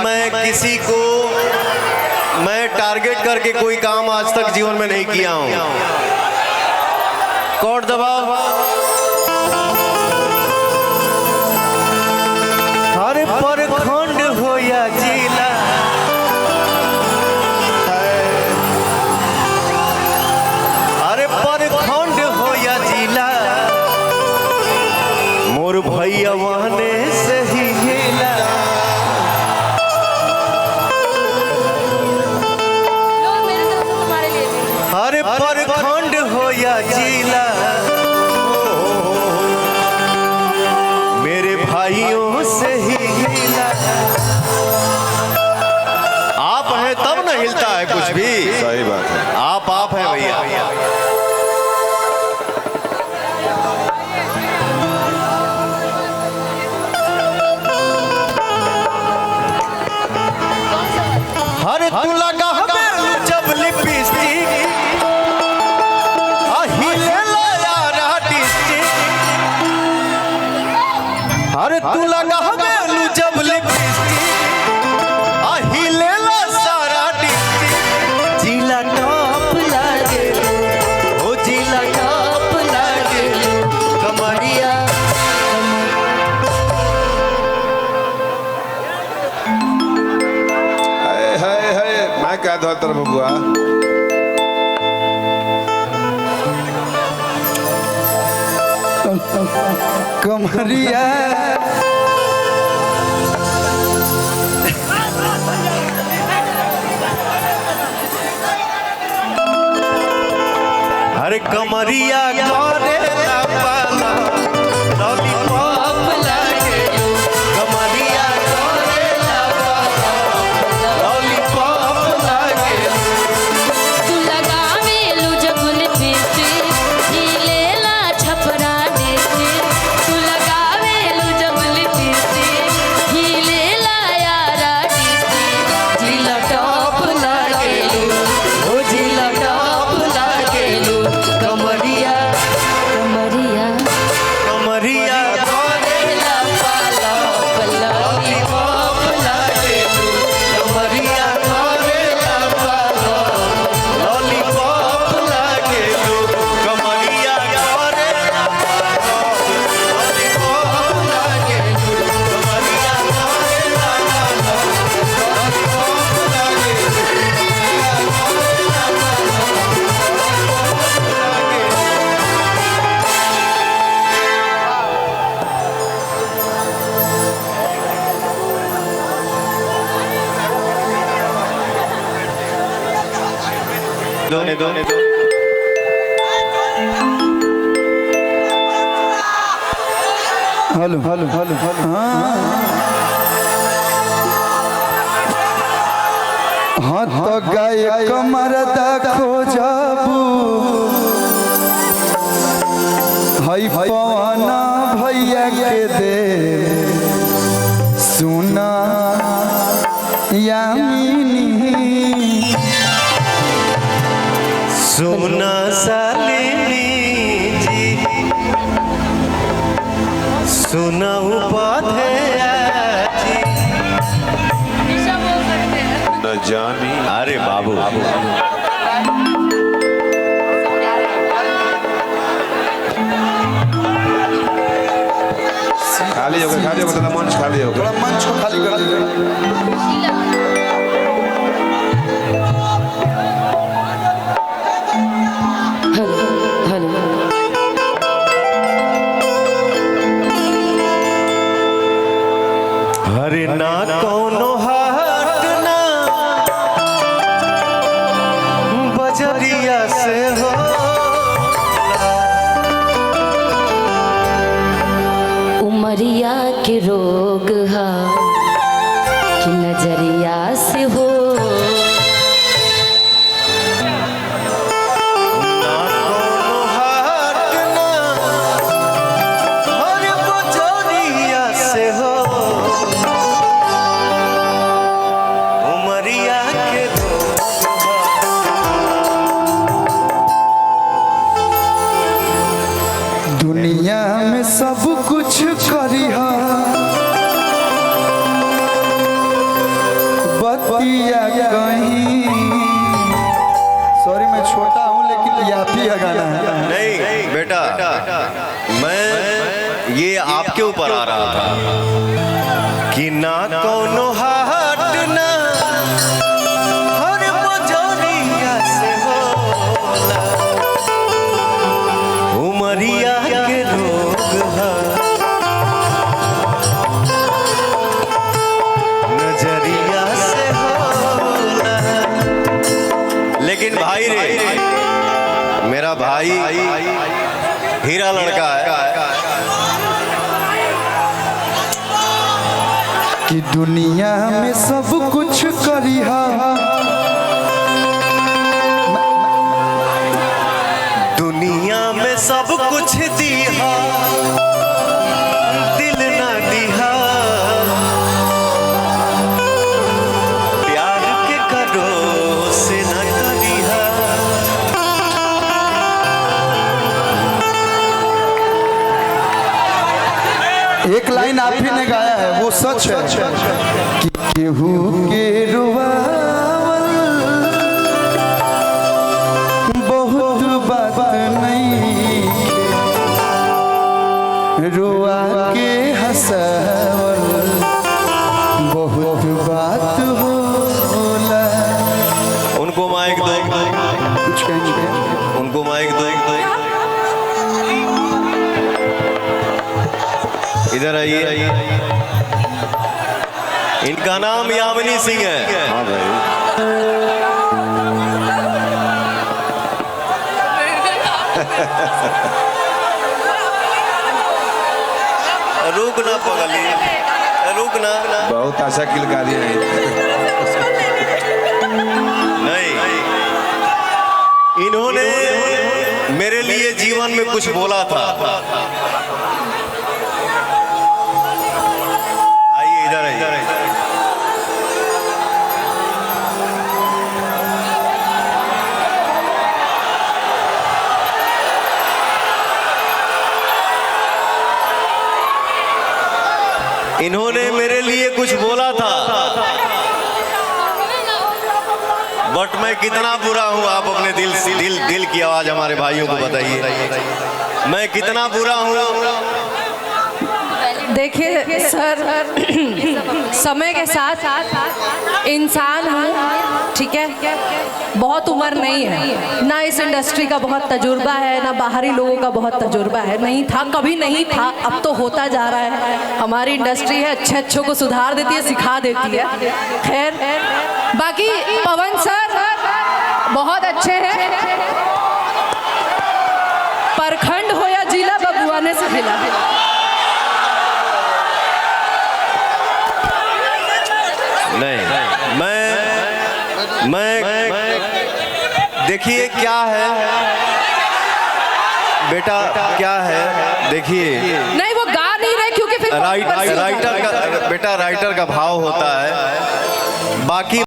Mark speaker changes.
Speaker 1: मैं किसी को टारगेट करके कोई काम आज तक जीवन में नहीं किया हूं। कॉर्ड दबाओ। हर प्रखंड हो या जिला, हर प्रखंड हो या जिला, मोर भैया वहने से ही हिला। हर प्रखंड हो या जिला, मेरे भाइयों से ही हिला। आप हैं तब न हिलता है कुछ भी।
Speaker 2: सही बात है।
Speaker 1: आप हैं भैया। हर तू लगा जब लिपस्टिक, हर तू लगा जब लिपस्टिक, हिले सारा डिस्ट्रिक्ट। जिला टॉप लागे, ओ जिला टॉप लागे, कमरिया
Speaker 2: मैं क्या धोतर बबुआ।
Speaker 3: कमरिया
Speaker 1: हर कमरिया करे ना पाला, लॉलीपॉप लागे, कमरिया करे ना पाला, लॉलीपॉप लागे।
Speaker 4: तू लगावे लू जब लिपस्टिक, हिलेला छपरा डिस्ट्रिक्ट। तू लगावे लू जब लिपस्टिक, हिलेला यारा डिस्ट्रिक्ट। जिला टॉप लागेलू, ओ जिला टॉप लागेलू, कमरिया कमरिया
Speaker 1: कमरिया
Speaker 4: करेला पाला लॉलीपॉप लागेलू,
Speaker 1: कमरिया करेला पाला, लॉलीपॉप लागे, कमरिया करेला पाला, लॉलीपॉप लागे, कमरिया करेला पाला, लॉलीपॉप लागे। दोने दोने दो।
Speaker 3: Hello hello hello hello. हाँ तो गाय कमर देखो जाबू, हई पवना भैया के दे सुना यामिनी।
Speaker 1: सुना सालिनी जी, सुना उपाध्याय जी।
Speaker 2: न जानी।
Speaker 1: अरे बाबू
Speaker 2: खाली होगा, खाली होगा, थोड़ा मंच खाली होगा।
Speaker 3: थोड़ा मंच को खाली कर दीजिए।
Speaker 1: हरे ना कोनो हाट ना बजरिया से हो,
Speaker 4: उमरिया के रोग हा कि नजरिया से हो।
Speaker 1: ना कोनो हाट ना हरे बजरिया से हो, उमरिया के रोग
Speaker 3: दुनिया में सब कुछ करिहा, बतिया कहीं। सॉरी मैं छोटा हूँ लेकिन यापी है गाना है।
Speaker 1: नहीं बेटा, मैं ये आपके ऊपर आ रहा था कि ना कोनो हाट ना हर बजरिया से होला, उमरिया के रोग है, नजरिया से होला। लेकिन भाई रे, मेरा भाई हीरा लड़का है
Speaker 3: कि दुनिया में सब कुछ करिहा,
Speaker 1: दुनिया में सब कुछ दिया, दिल ना दिया, प्यार के करो से न करिहा।
Speaker 3: एक लाइन आप ही ने गाया है वो सच है कि केहू के रुआवल बहुत बात नहीं, रुआ के हंसावल बहुत बात होला।
Speaker 1: उनको माइक दो,
Speaker 3: कुछ कहेंगे?
Speaker 1: उनको माइक दो। इधर आइए। इनका नाम यामिनी सिंह है।
Speaker 2: हाँ भाई,
Speaker 1: रुक ना पगली, रुक ना।
Speaker 2: बहुत आशा किलकारी है।
Speaker 1: नहीं, इन्होंने मेरे लिए जीवन में कुछ बोला था। आइए इधर आइए। इन्होंने मेरे लिए कुछ बोला था, बट मैं कितना बुरा हूं आप अपने दिल की आवाज हमारे भाइयों को बताइए, मैं कितना बुरा हूं।
Speaker 5: देखिए सर, समय के साथ इंसान हूँ, ठीक है, बहुत उम्र नहीं है, ना इस इंडस्ट्री का बहुत तजुर्बा है, ना बाहरी लोगों का बहुत तजुर्बा है, नहीं था, कभी नहीं था, अब तो होता जा रहा है। हमारी इंडस्ट्री है, अच्छों को सुधार देती है, सिखा देती है। खैर, बाकी पवन सर बहुत अच्छे हैं, प्रखंड हो या जिला बबुआने से मिला।
Speaker 1: नहीं, मैं देखिए क्या है बेटा, क्या है देखिए।
Speaker 5: नहीं वो गा नहीं रहे क्योंकि फिर
Speaker 1: राइटर का बेटा, राइटर का भाव होता है, बाकी